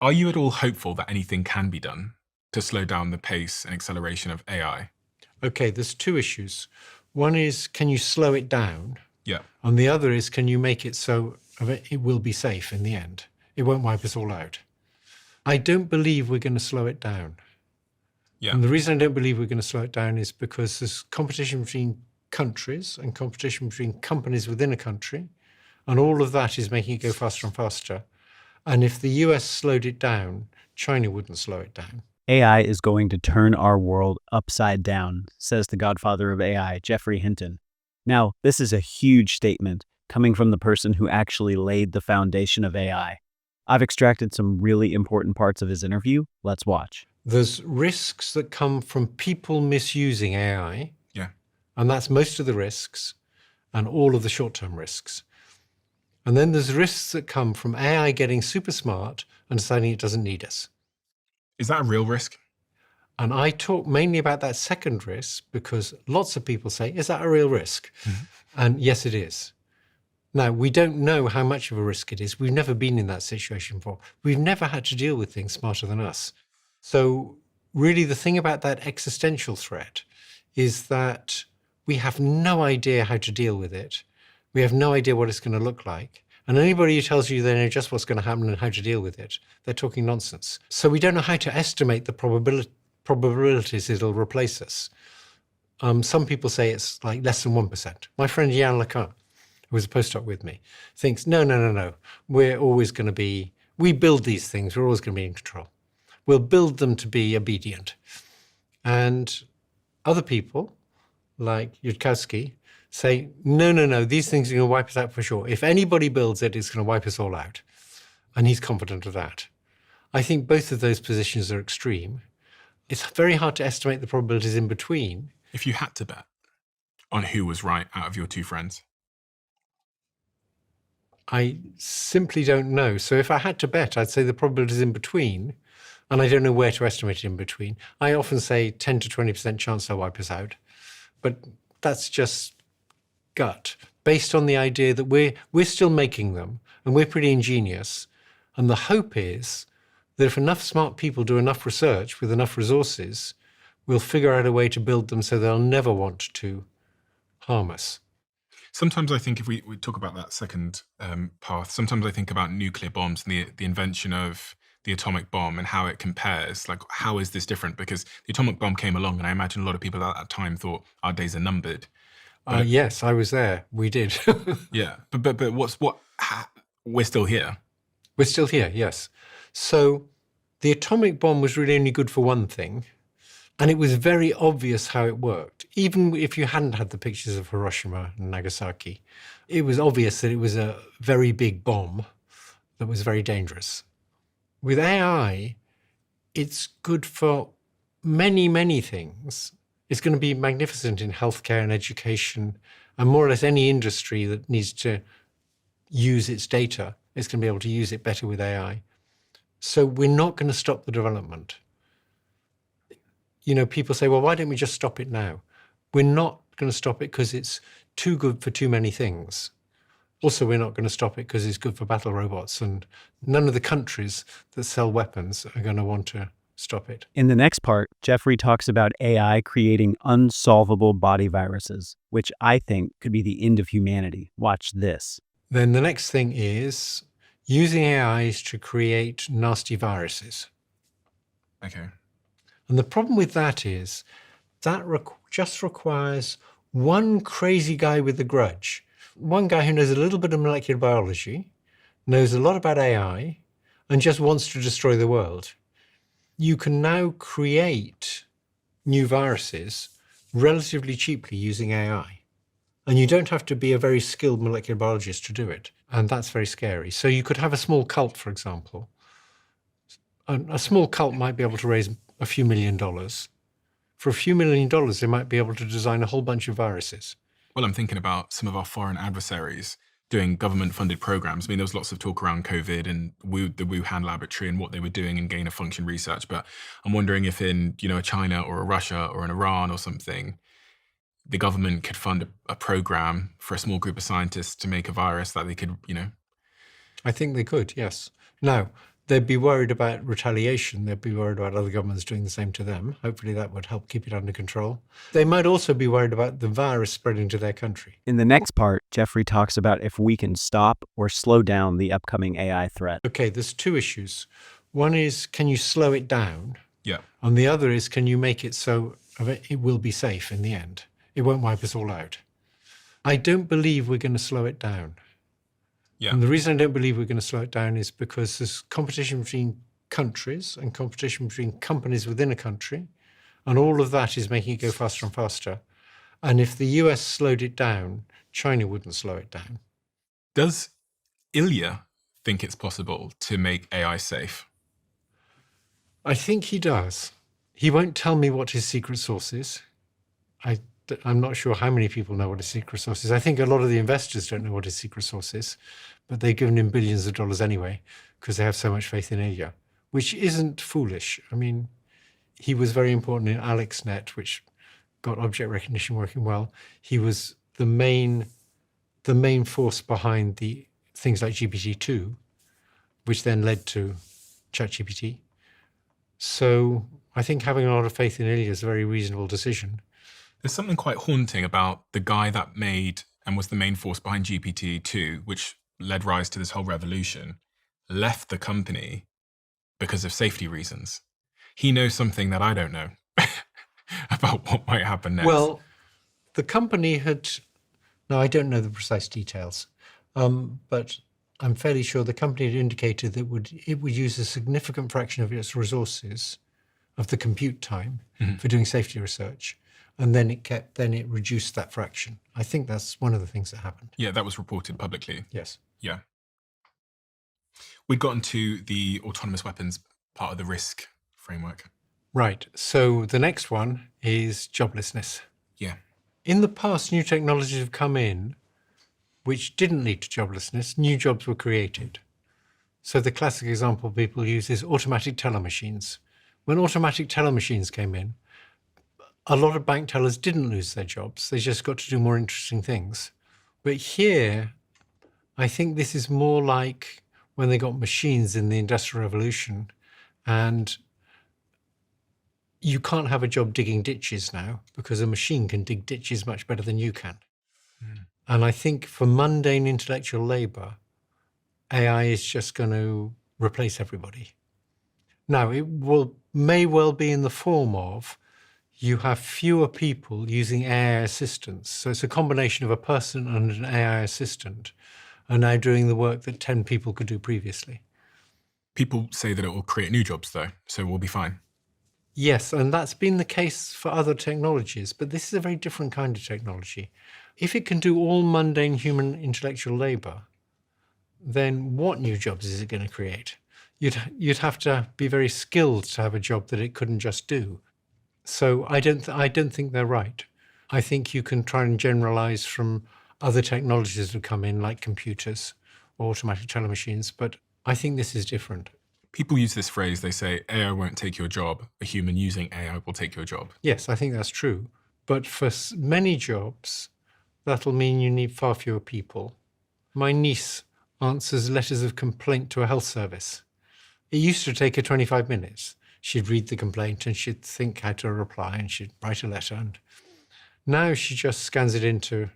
Are you at all hopeful that anything can be done to slow down the pace and acceleration of AI? Okay, there's two issues. One is, can you slow it down? Yeah. And the other is, can you make it so it will be safe in the end? It won't wipe us all out. I don't believe we're going to slow it down. Yeah. And the reason I don't believe we're going to slow it down is because there's competition between countries and competition between companies within a country. And all of that is making it go faster and faster. And if the US slowed it down, China wouldn't slow it down. AI is going to turn our world upside down, says the godfather of AI, Geoffrey Hinton. Now, this is a huge statement coming from the person who actually laid the foundation of AI. I've extracted some really important parts of his interview. Let's watch. There's risks that come from people misusing AI. Yeah. And that's most of the risks and all of the short-term risks. And then there's risks that come from AI getting super smart and deciding it doesn't need us. Is that a real risk? And I talk mainly about that second risk because lots of people say, is that a real risk? Mm-hmm. And yes, it is. Now, we don't know how much of a risk it is. We've never been in that situation before. We've never had to deal with things smarter than us. So really the thing about that existential threat is that we have no idea how to deal with it. We have no idea what it's going to look like. And anybody who tells you they know just what's going to happen and how to deal with it, they're talking nonsense. So we don't know how to estimate the probabilities it'll replace us. Some people say it's like less than 1%. My friend Jan Lecan, who was a postdoc with me, thinks, no. We're always going to be, we build these things, we're always going to be in control. We'll build them to be obedient. And other people, like Yudkowsky, say, no, these things are going to wipe us out for sure. If anybody builds it, it's going to wipe us all out. And he's confident of that. I think both of those positions are extreme. It's very hard to estimate the probabilities in between. If you had to bet on who was right out of your two friends? I simply don't know. So if I had to bet, I'd say the probabilities in between, and I don't know where to estimate it in between. I often say 10 to 20% chance they'll wipe us out. But that's just gut, based on the idea that we're still making them and we're pretty ingenious. And the hope is that if enough smart people do enough research with enough resources, we'll figure out a way to build them so they'll never want to harm us. Sometimes I think if we talk about that second path, sometimes I think about nuclear bombs and the invention of the atomic bomb and how it compares. Like, how is this different? Because the atomic bomb came along and I imagine a lot of people at that time thought our days are numbered. Yes, I was there. We did. Yeah. But we're still here. We're still here, yes. So the atomic bomb was really only good for one thing. And it was very obvious how it worked. Even if you hadn't had the pictures of Hiroshima and Nagasaki, it was obvious that it was a very big bomb that was very dangerous. With AI, it's good for many, many things. It's going to be magnificent in healthcare and education and more or less any industry that needs to use its data. It's going to be able to use it better with AI. So we're not going to stop the development. You know, people say, well, why don't we just stop it now? We're not going to stop it because it's too good for too many things. Also, we're not going to stop it because it's good for battle robots, and none of the countries that sell weapons are going to want to stop it. In the next part, Geoffrey talks about AI creating unsolvable body viruses, which I think could be the end of humanity. Watch this. Then the next thing is using AIs to create nasty viruses. Okay. And the problem with that is that just requires one crazy guy with a grudge, one guy who knows a little bit of molecular biology, knows a lot about AI, and just wants to destroy the world. You can now create new viruses relatively cheaply using AI. And you don't have to be a very skilled molecular biologist to do it. And that's very scary. So you could have a small cult, for example. A small cult might be able to raise a few $1 million. For a few $1 million, they might be able to design a whole bunch of viruses. Well, I'm thinking about some of our foreign adversaries doing government-funded programs. I mean, there was lots of talk around COVID and the Wuhan laboratory and what they were doing in gain-of-function research. But I'm wondering if in, a China or a Russia or an Iran or something, the government could fund a program for a small group of scientists to make a virus that they could, I think they could, yes. Now, They'd be worried about retaliation. They'd be worried about other governments doing the same to them. Hopefully that would help keep it under control. They might also be worried about the virus spreading to their country. In the next part, Geoffrey talks about if we can stop or slow down the upcoming AI threat. Okay, there's two issues. One is, can you slow it down? Yeah. And the other is, can you make it so it will be safe in the end? It won't wipe us all out. I don't believe we're going to slow it down. Yeah. And the reason I don't believe we're going to slow it down is because there's competition between countries and competition between companies within a country. And all of that is making it go faster and faster. And if the US slowed it down, China wouldn't slow it down. Does Ilya think it's possible to make AI safe? I think he does. He won't tell me what his secret source is. I'm not sure how many people know what his secret source is. I think a lot of the investors don't know what his secret source is, but they've given him billions of dollars anyway because they have so much faith in Ilya, which isn't foolish. I mean, he was very important in AlexNet, which got object recognition working well. He was the main force behind the things like GPT-2, which then led to ChatGPT. So I think having a lot of faith in Ilya is a very reasonable decision. There's something quite haunting about the guy that made and was the main force behind GPT-2, which led rise to this whole revolution, left the company because of safety reasons. He knows something that I don't know about what might happen next. Well, the company now I don't know the precise details, but I'm fairly sure the company had indicated that it would use a significant fraction of its resources, of the compute time, for doing safety research. And then it reduced that fraction. I think that's one of the things that happened. Yeah, that was reported publicly. Yes. Yeah. We'd gotten to the autonomous weapons part of the risk framework. Right. So the next one is joblessness. Yeah. In the past, new technologies have come in which didn't lead to joblessness. New jobs were created. So the classic example people use is automatic teller machines. When automatic teller machines came in, a lot of bank tellers didn't lose their jobs. They just got to do more interesting things. But here, I think this is more like when they got machines in the Industrial Revolution, and you can't have a job digging ditches now because a machine can dig ditches much better than you can. And I think for mundane intellectual labor, AI is just going to replace everybody. Now, may well be in the form of you have fewer people using AI assistants. So it's a combination of a person and an AI assistant are now doing the work that 10 people could do previously. People say that it will create new jobs, though, so we'll be fine. Yes, and that's been the case for other technologies, but this is a very different kind of technology. If it can do all mundane human intellectual labor, then what new jobs is it going to create? You'd have to be very skilled to have a job that it couldn't just do. So I don't think they're right. I think you can try and generalize from other technologies that have come in, like computers or automatic teller machines, but I think this is different. People use this phrase, they say, AI won't take your job. A human using AI will take your job. Yes, I think that's true. But for many jobs, that'll mean you need far fewer people. My niece answers letters of complaint to a health service. It used to take her 25 minutes. She'd read the complaint and she'd think how to reply and she'd write a letter. And now she just scans it into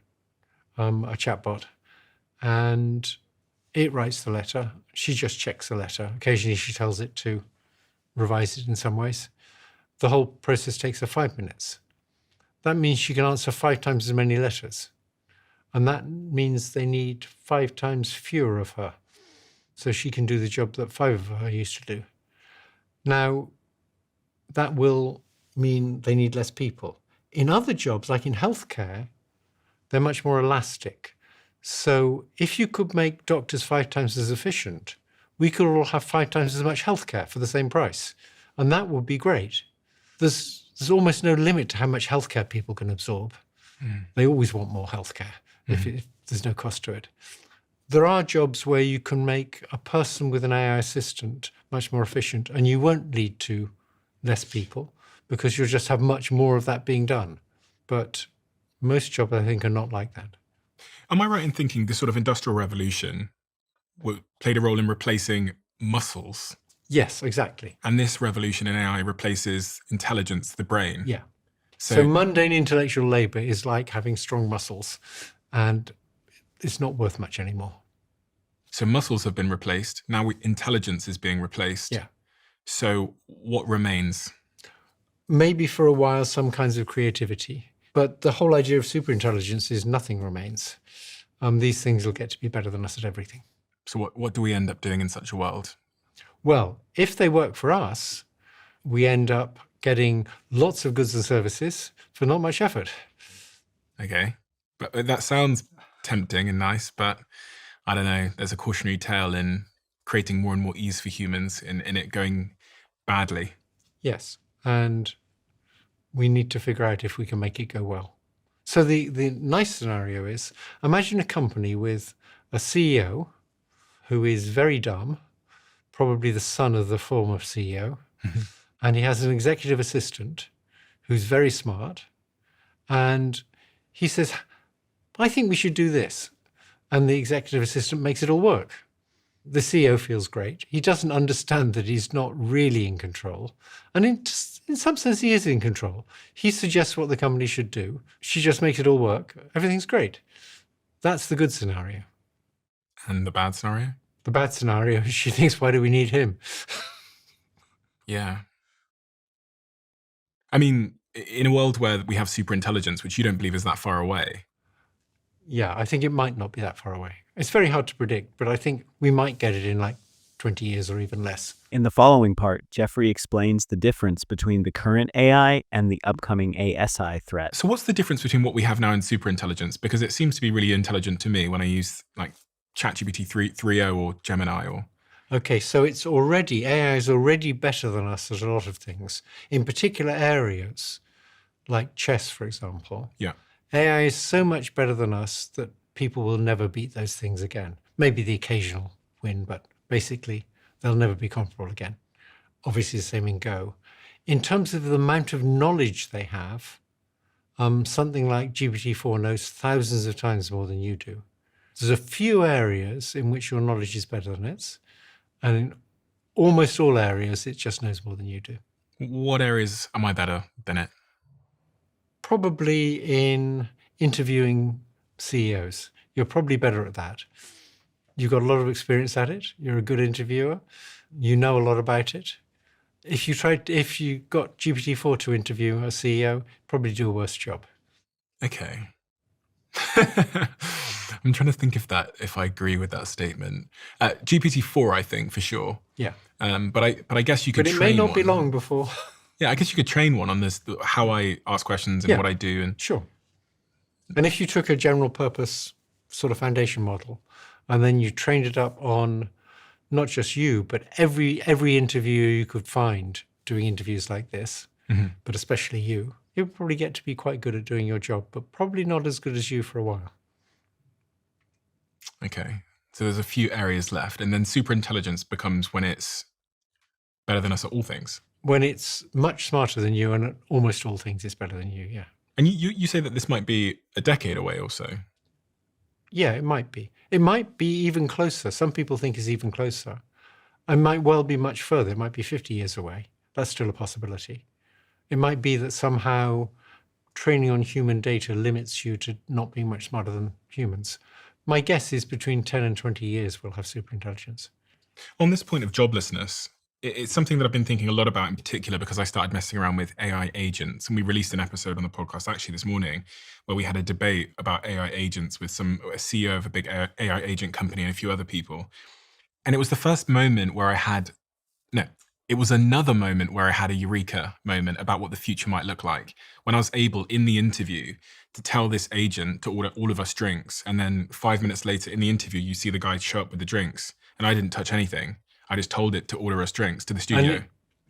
a chatbot and it writes the letter. She just checks the letter. Occasionally she tells it to revise it in some ways. The whole process takes her 5 minutes. That means she can answer 5 times as many letters. And that means they need 5 times fewer of her. So she can do the job that 5 of her used to do. Now, that will mean they need less people. In other jobs, like in healthcare, they're much more elastic. So if you could make doctors 5 times as efficient, we could all have 5 times as much healthcare for the same price. And that would be great. There's almost no limit to how much healthcare people can absorb. They always want more healthcare if there's no cost to it. There are jobs where you can make a person with an AI assistant much more efficient, and you won't lead to less people because you'll just have much more of that being done. But most jobs, I think, are not like that. Am I right in thinking this sort of industrial revolution played a role in replacing muscles? Yes, exactly. And this revolution in AI replaces intelligence, the brain. Yeah. So So, mundane intellectual labor is like having strong muscles, and it's not worth much anymore. so muscles have been replaced. Now intelligence is being replaced. Yeah. So what remains? Maybe for a while, some kinds of creativity. But the whole idea of superintelligence is nothing remains. These things will get to be better than us at everything. So what do we end up doing in such a world? Well, if they work for us, we end up getting lots of goods and services for not much effort. Okay. But that sounds tempting and nice, but I don't know. There's a cautionary tale in creating more and more ease for humans in it going badly. Yes. And we need to figure out if we can make it go well. So the nice scenario is, imagine a company with a CEO who is very dumb, probably the son of the former CEO, and he has an executive assistant who's very smart, and he says, I think we should do this. And the executive assistant makes it all work. The CEO feels great. He doesn't understand that he's not really in control. And in some sense, he is in control. He suggests what the company should do. She just makes it all work. Everything's great. That's the good scenario. And the bad scenario? The bad scenario is she thinks, why do we need him? Yeah. I mean, in a world where we have superintelligence, which you don't believe is that far away. Yeah, I think it might not be that far away. It's very hard to predict, but I think we might get it in like 20 years or even less. In the following part, Geoffrey explains the difference between the current AI and the upcoming ASI threat. So what's the difference between what we have now and superintelligence? Because it seems to be really intelligent to me when I use like ChatGPT 3.0 or Gemini or... Okay, so AI is already better than us at a lot of things. In particular areas, like chess, for example. Yeah. AI is so much better than us that people will never beat those things again. Maybe the occasional win, but basically they'll never be comparable again. Obviously the same in Go. In terms of the amount of knowledge they have, something like GPT-4 knows thousands of times more than you do. There's a few areas in which your knowledge is better than its, and in almost all areas, it just knows more than you do. What areas am I better than it? Probably in interviewing CEOs. You're probably better at that. You've got a lot of experience at it. You're a good interviewer. You know a lot about it. If you got GPT-4 to interview a CEO, probably do a worse job. Okay. I'm trying to think if I agree with that statement. GPT-4, I think for sure. Yeah. But I guess you could. But it train may not one. be long before. Yeah, I guess you could train one on this, how I ask questions and Yeah. what I do. And Sure. And if you took a general purpose sort of foundation model, and then you trained it up on not just you, but every interviewer you could find doing interviews like this, but especially you would probably get to be quite good at doing your job, but probably not as good as you for a while. Okay. So there's a few areas left. And then superintelligence becomes when it's better than us at all things. When it's much smarter than you, and at almost all things it's better than you, yeah. And you say that this might be a decade away or so. Yeah, it might be. It might be even closer. Some people think it's even closer. It might well be much further. It might be 50 years away. That's still a possibility. It might be that somehow training on human data limits you to not being much smarter than humans. My guess is between 10 and 20 years we'll have superintelligence. On this point of joblessness, it's something that I've been thinking a lot about in particular because I started messing around with AI agents. And we released an episode on the podcast actually this morning where we had a debate about AI agents with a CEO of a big AI agent company and a few other people. And it was the first moment where it was another moment where I had a eureka moment about what the future might look like. When I was able in the interview to tell this agent to order all of us drinks. And then 5 minutes later in the interview, you see the guy show up with the drinks and I didn't touch anything. I just told it to order us drinks to the studio.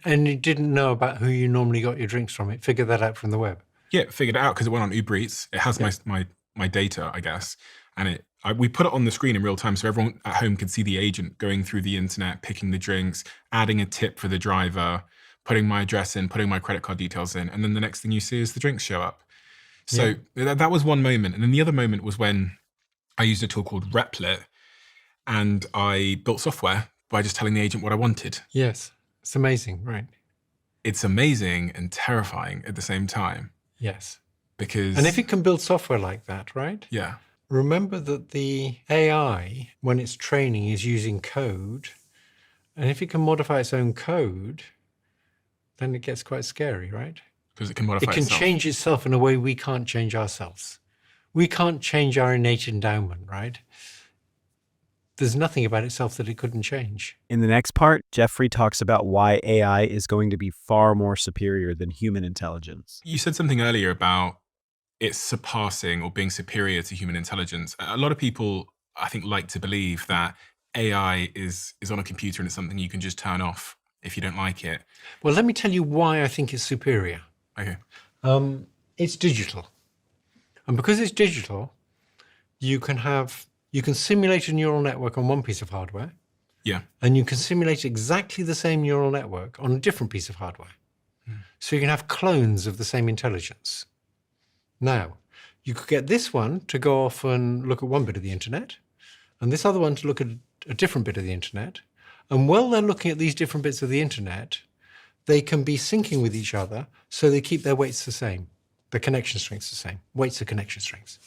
And you didn't know about who you normally got your drinks from. It figured that out from the web. Yeah, figured it out because it went on Uber Eats. It has my data, I guess. And we put it on the screen in real time so everyone at home could see the agent going through the internet, picking the drinks, adding a tip for the driver, putting my address in, putting my credit card details in. And then the next thing you see is the drinks show up. So that was one moment. And then the other moment was when I used a tool called Replit and I built software by just telling the agent what I wanted. Yes. It's amazing, right? It's amazing and terrifying at the same time Yes. because... And if it can build software like that, right? Yeah. Remember that the AI, when it's training, is using code. And if it can modify its own code, then it gets quite scary, right? Because it can modify It can itself. change itself in a way we can't change ourselves. We can't change our innate endowment, right? There's nothing about itself that it couldn't change. In the next part, Geoffrey talks about why AI is going to be far more superior than human intelligence. You said something earlier about it surpassing or being superior to human intelligence. A lot of people, I think, like to believe that AI is on a computer and it's something you can just turn off if you don't like it. Well, let me tell you why I think it's superior. Okay. It's digital. And because it's digital, you can simulate a neural network on one piece of hardware, Yeah. and you can simulate exactly the same neural network on a different piece of hardware. So you can have clones of the same intelligence. Now, you could get this one to go off and look at one bit of the internet, and this other one to look at a different bit of the internet. And while they're looking at these different bits of the internet, they can be syncing with each other so they keep their weights the same, the connection strengths the same. Weights are connection strengths.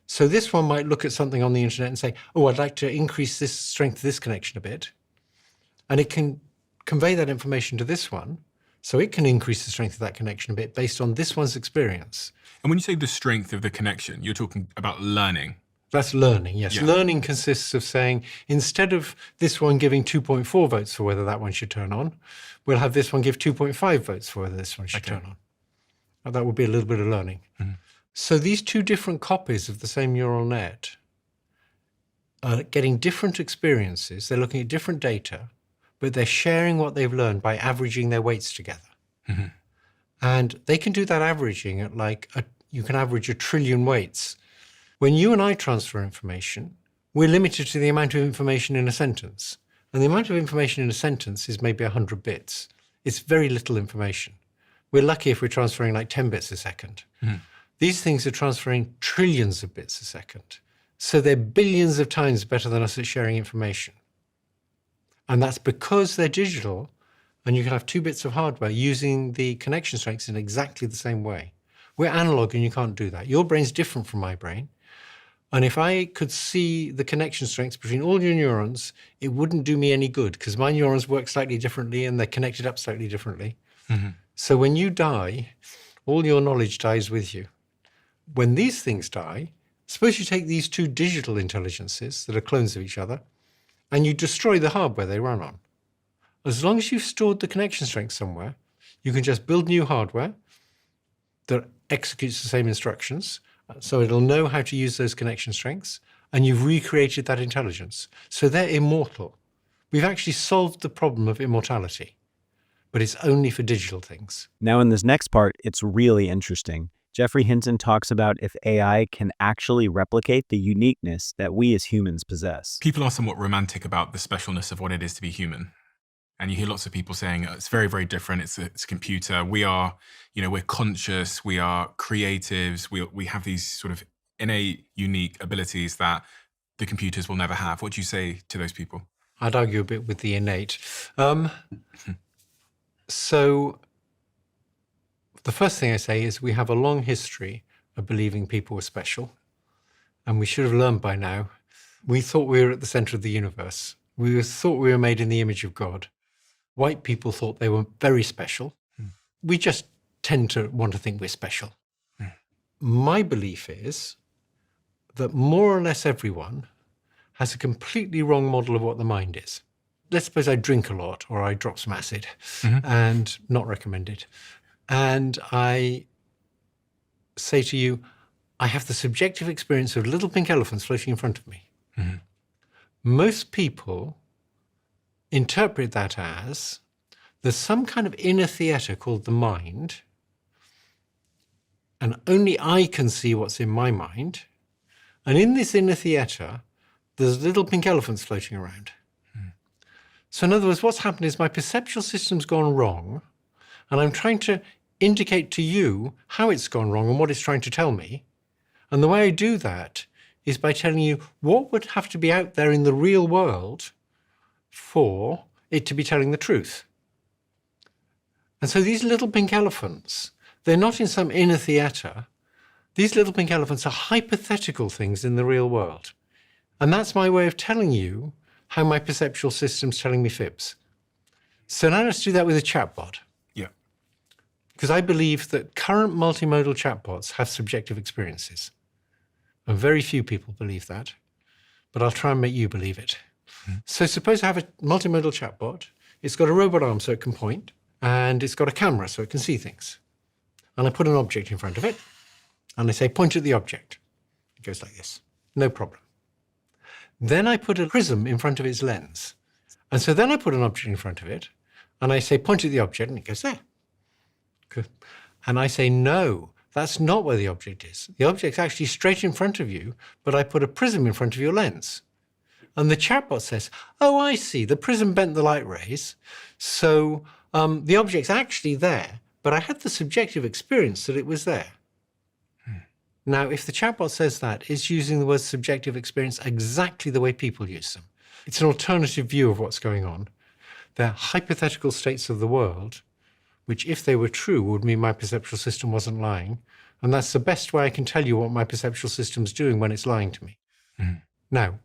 So this one might look at something on the internet and say, oh, I'd like to increase this strength of this connection a bit. And it can convey that information to this one, so it can increase the strength of that connection a bit based on this one's experience. And when you say the strength of the connection, you're talking about learning. That's learning, yes. Yeah. Learning consists of saying, instead of this one giving 2.4 votes for whether that one should turn on, we'll have this one give 2.5 votes for whether this one should turn on. And that would be a little bit of learning. So these two different copies of the same neural net are getting different experiences. They're looking at different data, but they're sharing what they've learned by averaging their weights together. And they can do that averaging at you can average 1 trillion weights. When you and I transfer information, we're limited to the amount of information in a sentence. And the amount of information in a sentence is maybe 100 bits. It's very little information. We're lucky if we're transferring like 10 bits a second. These things are transferring trillions of bits a second. So they're billions of times better than us at sharing information. And that's because they're digital, and you can have 2 bits of hardware using the connection strengths in exactly the same way. We're analog and you can't do that. Your brain's different from my brain. And if I could see the connection strengths between all your neurons, it wouldn't do me any good because my neurons work slightly differently and they're connected up slightly differently. So when you die, all your knowledge dies with you. When these things die, suppose you take these 2 digital intelligences that are clones of each other and you destroy the hardware they run on. As long as you've stored the connection strength somewhere, you can just build new hardware that executes the same instructions, so it'll know how to use those connection strengths, and you've recreated that intelligence. So they're immortal. We've actually solved the problem of immortality, but it's only for digital things. Now, in this next part, it's really interesting. Geoffrey Hinton talks about if AI can actually replicate the uniqueness that we as humans possess. People are somewhat romantic about the specialness of what it is to be human. And you hear lots of people saying, it's very, very different. It's a computer. We are, we're conscious. We are creatives. We have these sort of innate, unique abilities that the computers will never have. What do you say to those people? I'd argue a bit with the innate. So the first thing I say is we have a long history of believing people were special. And we should have learned by now. We thought we were at the center of the universe. We thought we were made in the image of God. White people thought they were very special. We just tend to want to think we're special. My belief is that more or less everyone has a completely wrong model of what the mind is. Let's suppose I drink a lot or I drop some acid, and not recommended. And I say to you, I have the subjective experience of little pink elephants floating in front of me. Most people interpret that as there's some kind of inner theater called the mind, and only I can see what's in my mind. And in this inner theater, there's little pink elephants floating around. So in other words, what's happened is my perceptual system's gone wrong, and I'm trying to indicate to you how it's gone wrong and what it's trying to tell me. And the way I do that is by telling you what would have to be out there in the real world for it to be telling the truth. And so these little pink elephants, they're not in some inner theatre. These little pink elephants are hypothetical things in the real world. And that's my way of telling you how my perceptual system's telling me fibs. So now let's do that with a chatbot. Yeah. Because I believe that current multimodal chatbots have subjective experiences. And very few people believe that. But I'll try and make you believe it. So suppose I have a multimodal chatbot. It's got a robot arm so it can point, and it's got a camera so it can see things. And I put an object in front of it, and I say, point at the object. It goes like this. No problem. Then I put a prism in front of its lens. And so then I put an object in front of it, and I say, point at the object, and it goes there. Good. And I say, no, that's not where the object is. The object's actually straight in front of you, but I put a prism in front of your lens. And the chatbot says, oh, I see, the prism bent the light rays, so the object's actually there, but I had the subjective experience that it was there. Now, if the chatbot says that, it's using the word subjective experience exactly the way people use them. It's an alternative view of what's going on. They're hypothetical states of the world, which, if they were true, would mean my perceptual system wasn't lying. And that's the best way I can tell you what my perceptual system's doing when it's lying to me. Now,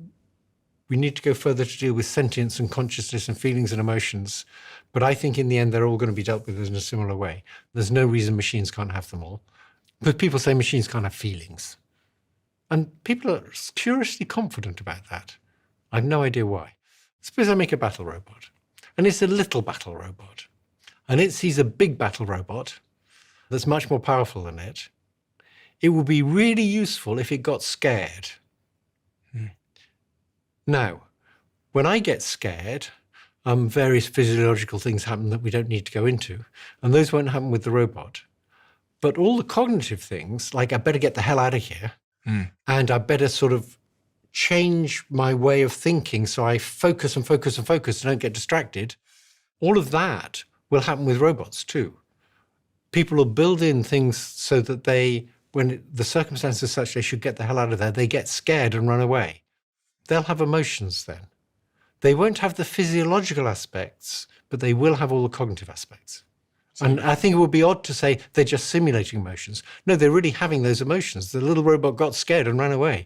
we need to go further to deal with sentience and consciousness and feelings and emotions. But I think in the end, they're all going to be dealt with in a similar way. There's no reason machines can't have them all. But people say machines can't have feelings. And people are curiously confident about that. I have no idea why. Suppose I make a battle robot, and it's a little battle robot, and it sees a big battle robot that's much more powerful than it. It would be really useful if it got scared. Now, when I get scared, various physiological things happen that we don't need to go into, and those won't happen with the robot. But all the cognitive things, like I better get the hell out of here, and I better sort of change my way of thinking so I focus and focus and focus and don't get distracted, all of that will happen with robots too. People will build in things so that they, when the circumstances are such they should get the hell out of there, they get scared and run away. They'll have emotions then. They won't have the physiological aspects, but they will have all the cognitive aspects. And I think it would be odd to say they're just simulating emotions. No, they're really having those emotions. The little robot got scared and ran away.